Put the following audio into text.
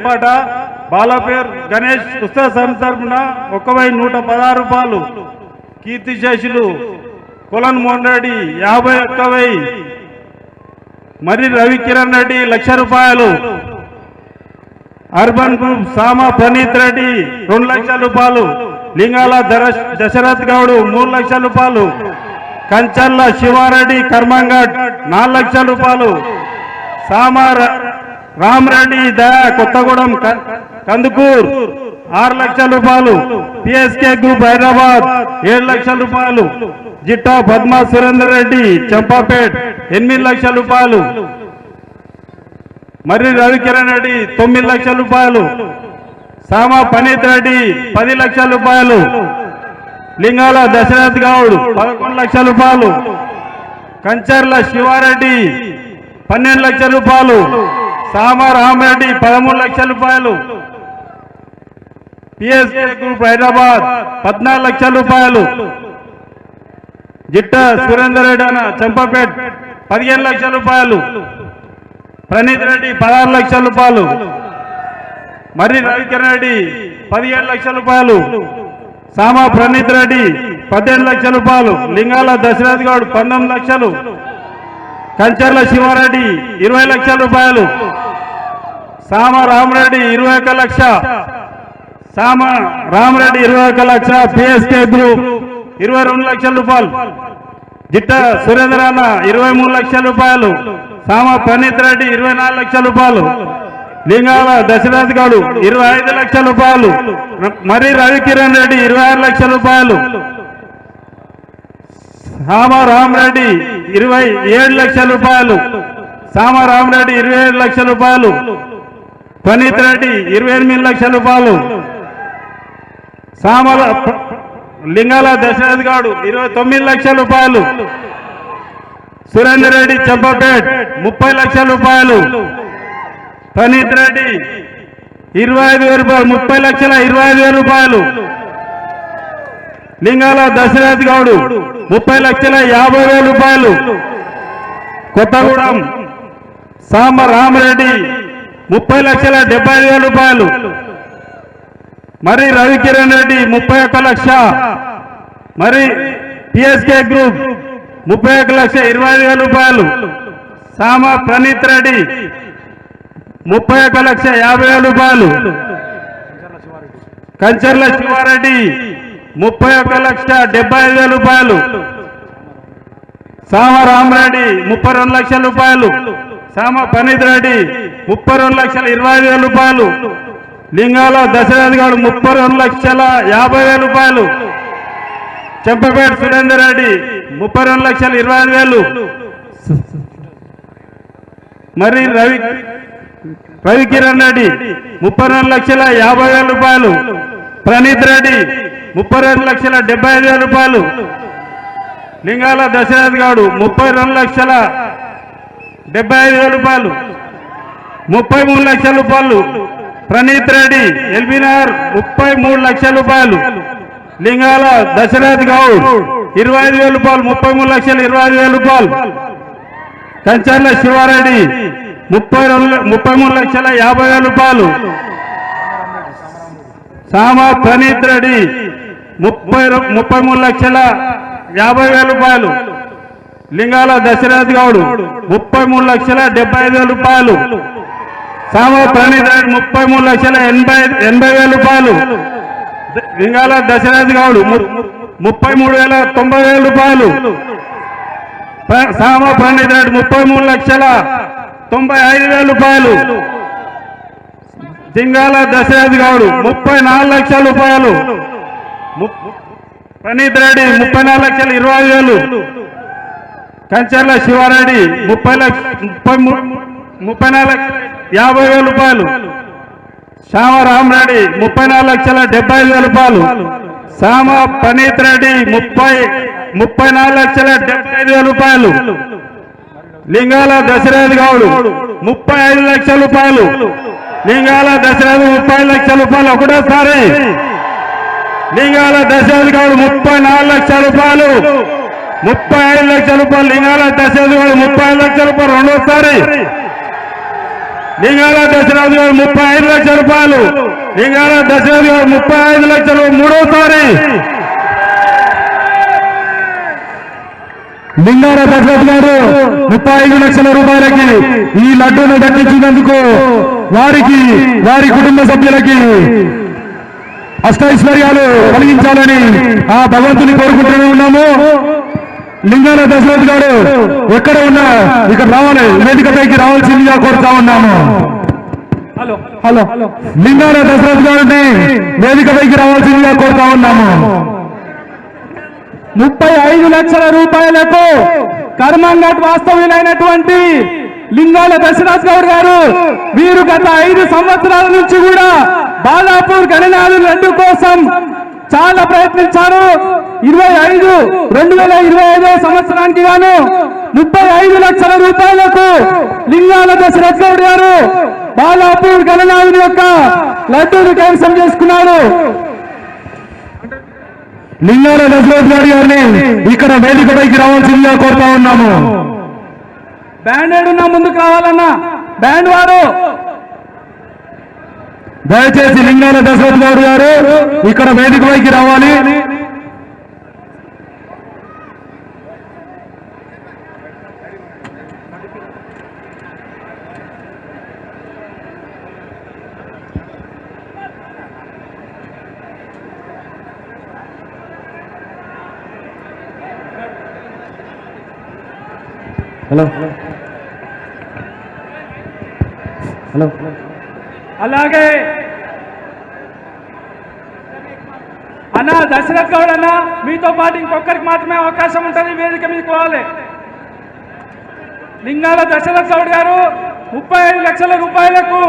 వేలంపాట బాలపేర్ గణేష్ ఉత్సవ సంస్థ తరఫున 1,116 రూపాయలు. కీర్తిశేషులు కొలన్ మోహన్ రెడ్డి 51,000. మరి రవికిరణ్ రెడ్డి 1,00,000 రూపాయలు. అర్బన్ గ్రూప్ సామా ప్రణీత్ రెడ్డి 2,00,000 రూపాయలు. లింగాల దశరథ్ గౌడ్ 3,00,000 రూపాయలు. కంచర్ల శివారెడ్డి కర్మంగడ్ 4,00,000 రూపాయలు. సామా రామరెడ్డి దయా కొత్తగూడెం కందుకూర్ 6,00,000 రూపాయలు. పిఎస్కే గ్రూప్ హైదరాబాద్ 7,00,000 రూపాయలు. జిట్టా పద్మా సురేందర్ రెడ్డి చంపాపేట్ 8,00,000 రూపాయలు. మర్రి రవికిరణ్ రెడ్డి 9,00,000 రూపాయలు. సామా పనీత్ రెడ్డి 10,00,000 రూపాయలు. లింగాల దశరథ్ గౌడ్ 11,00,000 రూపాయలు. కంచర్ల శివారెడ్డి 12,00,000 రూపాయలు. సామా రామరెడ్డి 13,00,000 రూపాయలు. పిఎస్కే గ్రూప్ హైదరాబాద్ 14,00,000 రూపాయలు. జిట్ట సురేందర్ రెడ్డి అన్న చంపాపేట్ 15,00,000 రూపాయలు. ప్రణీత్ రెడ్డి 16,00,000 రూపాయలు. మర్రి రవికిరణ్ రెడ్డి 17,00,000 రూపాయలు. సామా ప్రణీత్ రెడ్డి 18,00,000 రూపాయలు. లింగాల దశరథ్ గౌడ్ 19,00,000. కంచర్ల శివారెడ్డి 20,00,000 రూపాయలు. సామా రామరెడ్డి 21,00,000. సామా రామరెడ్డి 21,00,000. పిఎస్కే గ్రూప్ 22,00,000 రూపాయలు. జిట్ట సురేంద్ర అన్న 23,00,000 రూపాయలు. సామా ప్రణీత్ రెడ్డి 24,00,000 రూపాయలు. లింగాల దశరథ్ గౌడ్ 25,00,000 రూపాయలు. మరి రవికిరణ్ రెడ్డి 26,00,000 రూపాయలు. సామా రామరెడ్డి 27,00,000 రూపాయలు. సామా రామరెడ్డి 27,00,000 రూపాయలు. ప్రణీత్ రెడ్డి 28,00,000 రూపాయలు. సామా లింగాల దశరథ్ గౌడ్ 29,00,000 రూపాయలు. సురేందర్ రెడ్డి చంపాపేట్ 30,00,000 రూపాయలు. ప్రణీత్ రెడ్డి 25,000 రూపాయలు. 30,25,000 రూపాయలు. లింగాల దశరథ్ గౌడ్ 30,50,000 రూపాయలు. కొత్తగూడెం సామ రామరెడ్డి 30,70,000 రూపాయలు. మరి రవికిరణ్ రెడ్డి 31,00,000. మరి పిఎస్కే గ్రూప్ 31,20,000 రూపాయలు. సామ ప్రణీత్ రెడ్డి 31,50,000 రూపాయలు. కంచర్ల శివారెడ్డి 31,75,000 రూపాయలు. సామ రామరెడ్డి 32,00,000 రూపాయలు. సామ ప్రణీత్ రెడ్డి 32,20,000 రూపాయలు. లింగాల దశరథ్ గౌడ్ 32,50,000 రూపాయలు. చెంపపేట సురేందర్ రెడ్డి 32,25,000. మరి రవికిరణ్ రెడ్డి 32,50,000 రూపాయలు. ప్రణీత్ రెడ్డి 32,70,000 రూపాయలు. లింగాల దశరథ్ గౌడ్ 32,75,000 రూపాయలు. 33,00,000 రూపాయలు. ప్రణీత్ రెడ్డి ఎల్బీనగర్ 33,00,000 రూపాయలు. లింగాల దశరథ్ గౌడ్ 25,000 రూపాయలు. 33,20,000 రూపాయలు. కంచర్ల శివారెడ్డి 33,50,000 రూపాయలు. సామా ప్రణీత్ రెడ్డి 33,50,000 రూపాయలు. లింగాల దశరథ్ గౌడ్ 33,75,000 రూపాయలు. సామా ప్రణీత్ రెడ్డి 33,80,000 రూపాయలు. లింగాల దశరథ్ గౌడ్ 33,90,000 రూపాయలు. సామా ప్రణీత్ రెడ్డి 33,95,000 రూపాయలు. జింగాల దశరథ్ గౌడ్ 34,00,000 రూపాయలు. ప్రణీత్ రెడ్డి 34,20,000. కంచర్ల శివారెడ్డి 34,50,000 రూపాయలు. శ్యామ రామరెడ్డి 34,75,000 రూపాయలు. శ్యామ ప్రణీత్ రెడ్డి 34,75,000 రూపాయలు. లింగాల దశరథ్ గౌడ్ 35,00,000 రూపాయలు. లింగాల దశరథ్ 30,00,000 రూపాయలు. ఒకటోసారి లింగాల దశరథ్ గౌడ్ 34,00,000 రూపాయలు. 35,00,000 రూపాయలు. లింగాల దశరథ్ గౌడ్ 35,00,000 రూపాయలు. రెండోసారి లింగాల దశరథ్ గారు 35 లక్షల రూపాయలు. లింగాల దశరథ్ గారు 35 లక్షలు మూడోసారి. లింగాల దశరథ్ గారు 35 లక్షల రూపాయలకి ఈ లడ్డూను దక్కించినందుకు వారికి వారి కుటుంబ సభ్యులకి అష్టైశ్వర్యాలు కలిగించాలని ఆ భగవంతుని కోరుకుంటూనే ఉన్నాము. లింగాల దశరథ్ గారు ఎక్కడ ఉన్నా ఇక్కడ రావాలి, వేదికపైకి రావాల్సిందిగా కోరుతా ఉన్నాము. హలో లింగాల దశరథ్ గారిని వేదికపైకి రావాల్సిందిగా కోరుతా ఉన్నాము. 35 లక్షల రూపాయలకు కర్మంఘట్ వాస్తవ్యులైనటువంటి లింగాల దశరథ్ గౌడ్ గారు వీరు గత 5 సంవత్సరాల నుంచి కూడా బాలాపూర్ గణనాథు లడ్డు కోసం చాలా ప్రయత్నించారు. 2025 సంవత్సరానికి గాను 35 లక్షల రూపాయలకు లింగాల దశరథ్ గౌడ్ గారు బాలాపూర్ గణనాథుని యొక్క లడ్డూను కైవసం చేసుకున్నారు. లింగాల దశరథ్ గారిని ఇక్కడ వేదికపైకి రావాల్సిందిగా కోరుతా ఉన్నాము. బ్యాండ్ ఏడున్నా ముందుకు రావాలన్నా బ్యాండ్ వారు దయచేసి లింగాల దశరథ్ గారు ఇక్కడ వేదికపైకి రావాలి. హలో హలో అలాగే అన్న దశరథ్ గౌడ్ అన్న మీతో పాటు ఇంకొకరికి మాత్రమే అవకాశం ఉంటుంది వేదిక మీకు పోవాలి. లింగాల దశరథ్ గౌడ్ గారు 35 లక్షల రూపాయలకు